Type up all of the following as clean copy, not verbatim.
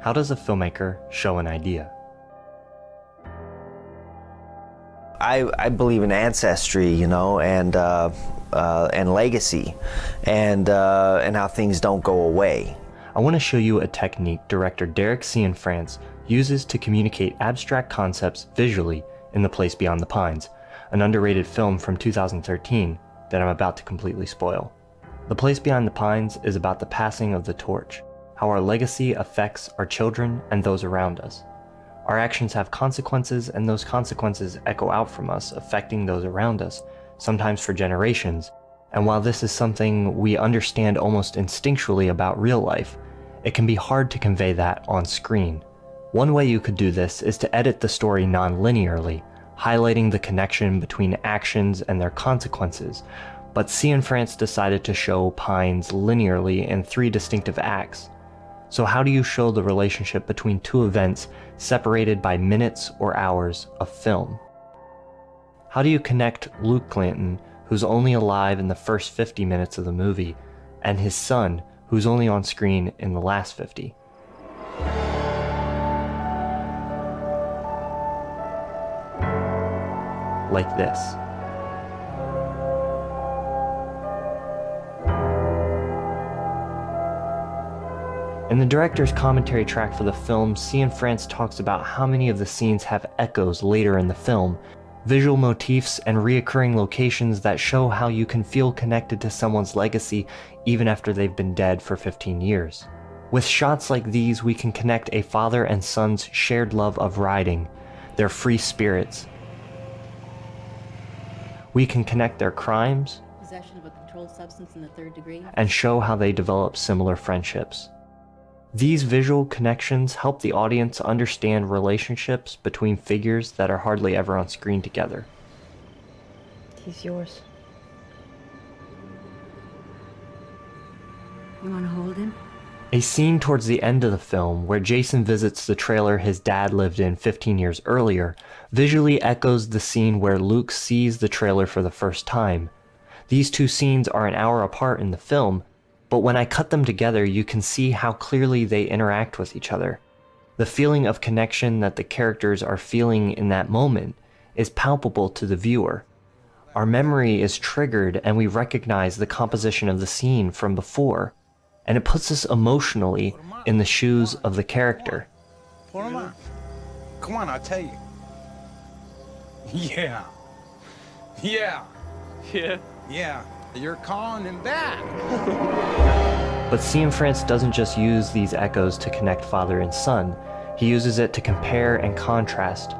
How does a filmmaker show an idea? I believe in ancestry, you know, and legacy, and how things don't go away. I want to show you a technique director Derick Science uses to communicate abstract concepts visually in The Place Beyond the Pines, an underrated film from 2013 that I'm about to completely spoil. The Place Beyond the Pines is about the passing of the torch, how our legacy affects our children and those around us. Our actions have consequences, and those consequences echo out from us, affecting those around us, sometimes for generations. And while this is something we understand almost instinctually about real life, it can be hard to convey that on screen. One way you could do this is to edit the story non-linearly, highlighting the connection between actions and their consequences, but Scienfrance decided to show Pines linearly in 3 distinctive acts. So how do you show the relationship between 2 events separated by minutes or hours of film? How do you connect Luke Clanton, who's only alive in the first 50 minutes of the movie, and his son, who's only on screen in the last 50? Like this. In the director's commentary track for the film, Scienfrance talks about how many of the scenes have echoes later in the film, visual motifs and reoccurring locations that show how you can feel connected to someone's legacy even after they've been dead for 15 years. With shots like these, we can connect a father and son's shared love of riding, their free spirits. We can connect their crimes, possession of a controlled substance in the 3rd degree, and show how they develop similar friendships. These visual connections help the audience understand relationships between figures that are hardly ever on screen together. he's yours. You want to hold him? A scene towards the end of the film where Jason visits the trailer his dad lived in 15 years earlier visually echoes the scene where Luke sees the trailer for the first time. These 2 scenes are an hour apart in the film, but when I cut them together, you can see how clearly they interact with each other. The feeling of connection that the characters are feeling in that moment is palpable to the viewer. Our memory is triggered and we recognize the composition of the scene from before, and it puts us emotionally in the shoes of the character. Put him on. Come on, I'll tell you. Yeah. Yeah. Yeah. Yeah. You're calling him back. But Scienfrance doesn't just use these echoes to connect father and son, he uses it to compare and contrast.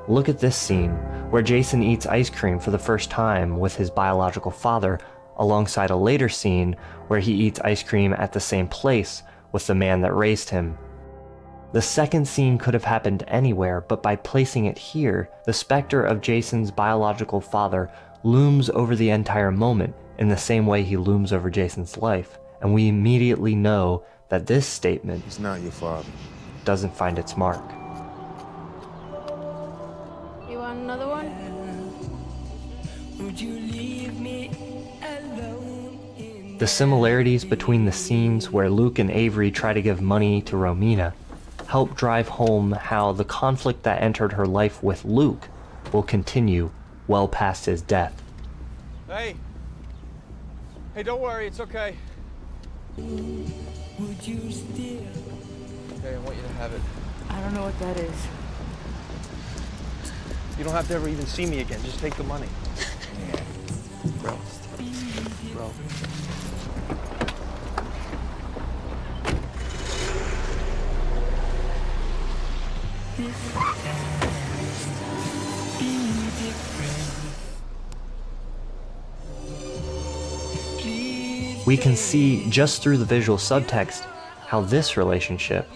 Look at this scene, where Jason eats ice cream for the first time with his biological father, alongside a later scene where he eats ice cream at the same place with the man that raised him. The second scene could have happened anywhere, but by placing it here, the specter of Jason's biological father looms over the entire moment in the same way he looms over Jason's life, and we immediately know that this statement He's not your father. doesn't find its mark. You want another one? The similarities between the scenes where Luke and Avery try to give money to Romina help drive home how the conflict that entered her life with Luke will continue well past his death. Hey. Hey, don't worry, it's okay. Okay, I want you to have it. I don't know what that is. You don't have to ever even see me again. Just take the money. Bro. Bro. We can see just through the visual subtext how this relationship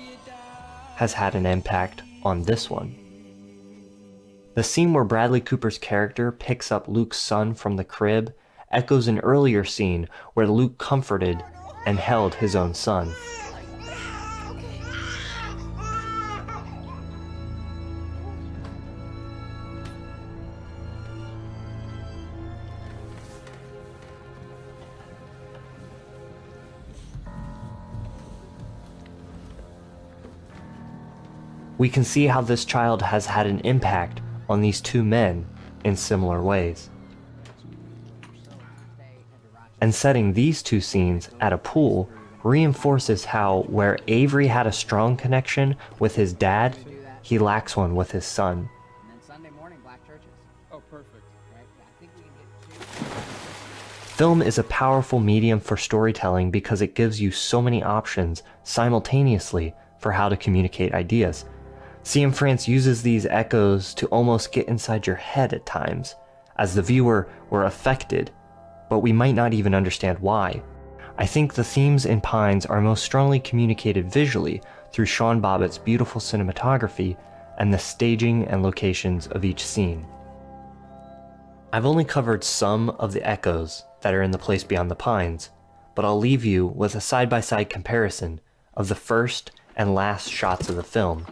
has had an impact on this one. The scene where Bradley Cooper's character picks up Luke's son from the crib echoes an earlier scene where Luke comforted and held his own son. We can see how this child has had an impact on these two men in similar ways. And setting these two scenes at a pool reinforces how, where Avery had a strong connection with his dad, he lacks one with his son. Film is a powerful medium for storytelling because it gives you so many options simultaneously for how to communicate ideas. Scienfrance uses these echoes to almost get inside your head at times, as the viewer we're affected, but we might not even understand why. I think the themes in Pines are most strongly communicated visually through Sean Bobbitt's beautiful cinematography and the staging and locations of each scene. I've only covered some of the echoes that are in The Place Beyond the Pines, but I'll leave you with a side-by-side comparison of the first and last shots of the film.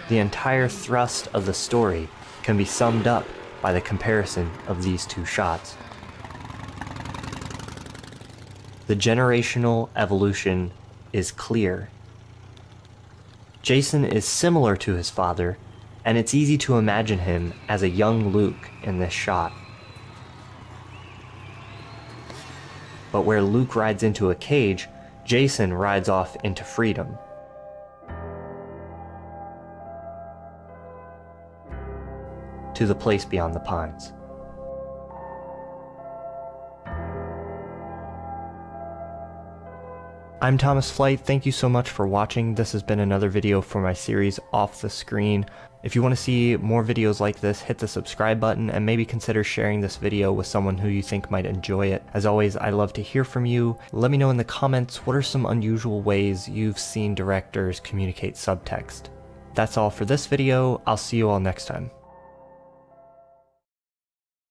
The entire thrust of the story can be summed up by the comparison of these two shots. The generational evolution is clear. Jason is similar to his father, and it's easy to imagine him as a young Luke in this shot. But where Luke rides into a cage, Jason rides off into freedom. To the Place Beyond the Pines. I'm Thomas Flight. Thank you so much for watching. This has been another video for my series Off the Screen. If you want to see more videos like this, hit the subscribe button and maybe consider sharing this video with someone who you think might enjoy it. As always, I love to hear from you. Let me know in the comments what are some unusual ways you've seen directors communicate subtext. That's all for this video. I'll see you all next time.